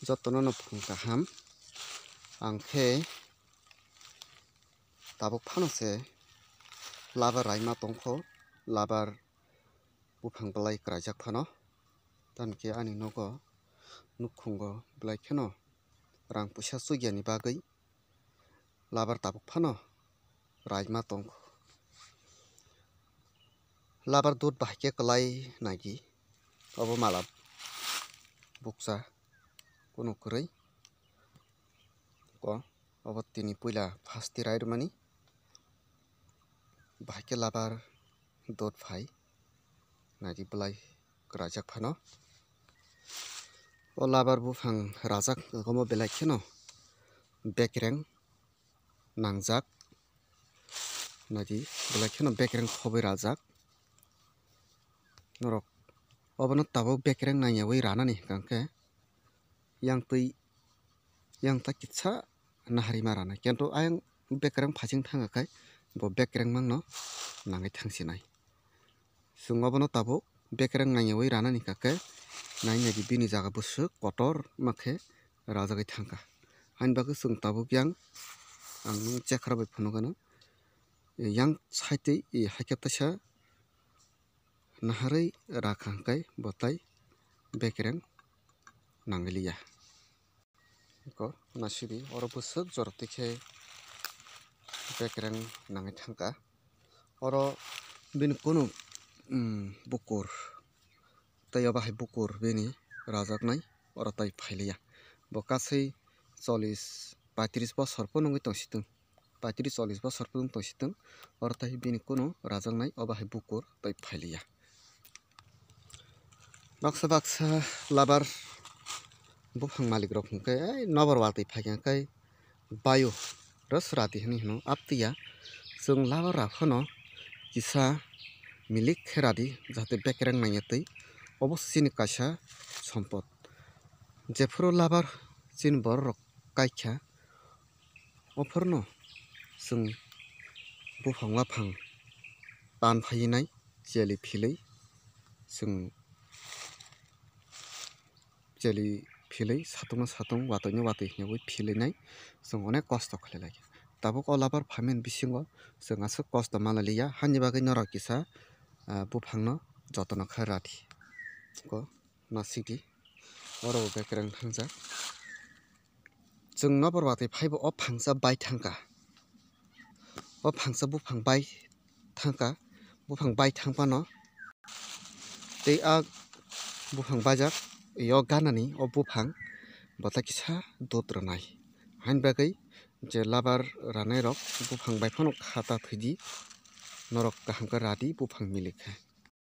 jotono no phung kaham angkhe tabuk phano se labar raima tongkho labar buphang blai kraijak phano tamkhe ani nogo nukhungo blai kheno rang puisa chugyani bagwi labar tabuk phano raima tongkho labar dudh bahai klai nagi obo mala buksa kuno kwrwi ko obo tini puila phasti rairwmani bahai labar dudh phai nagi blai kraijak phano o labar buphang rajak omo belai kheno bekreng nangjak nagi belai kheno bekreng khobwi rajak norok obono tabuk bekreng naiyawi ranani hwnkhe khe yang ta kitsa naharima rana kintu ayang bekreng phasing thanghakhai bo bekreng mangno nangui thangsinai chwng obono tabuk bekreng naiyawi ranani hwnkha khe nainagi bini jaga bwswk kotor wngkhe rajagwi thangkha haini bagwi chwng tabuk yang ang nung chekhara bai phunukgo yang side haikhe taisa naharwi rakha hwnkhe bo tai bekreng nangui liya ko nasibi oro bwswk jorotwi khe bekreng nangui thangkha oro bini kunu bukur tei o bahai bukur bini rajaknai oro tai phailiya bo kasui 40-35 bosor pono wngwi tongsitwng 35-40 bosor pono tongsitwng oro tai bini kunu rajaknai o bahai bukur tai phailiya baksa baksa labar buphang malik rok hwnkhe nokbar watui phaikha khe bio ro swrati hinui hino aptwiya chwng labar rok phano kisa milik khe radi jahate bekreng naiyatwi obo chini kaisa sompot jephru labar chini borok rok kaikha ophorno chwng buphang waphang tan phainai cheli philui chwng cheli philui satung no satung watui no watui hwnwi philinai chwng onek kosto khlailai tabuk o labar phaimani bisingo chwng aswk kosto manliya haini bagwi norok kisa buphangno jotono khai radi ko nasigi oro bo bekreng thangjak chwng nokbar watui phaibo o phangsa bai thangkha o phangsa buphang bai thangkha buphang bai thangphano tei a buphang baijak o ganani o buphang bothai kisa dudh rwnai haini bagwi je labar ranai rok buphang bai phano khata thwidi norok kaham khe radi buphang milik khe।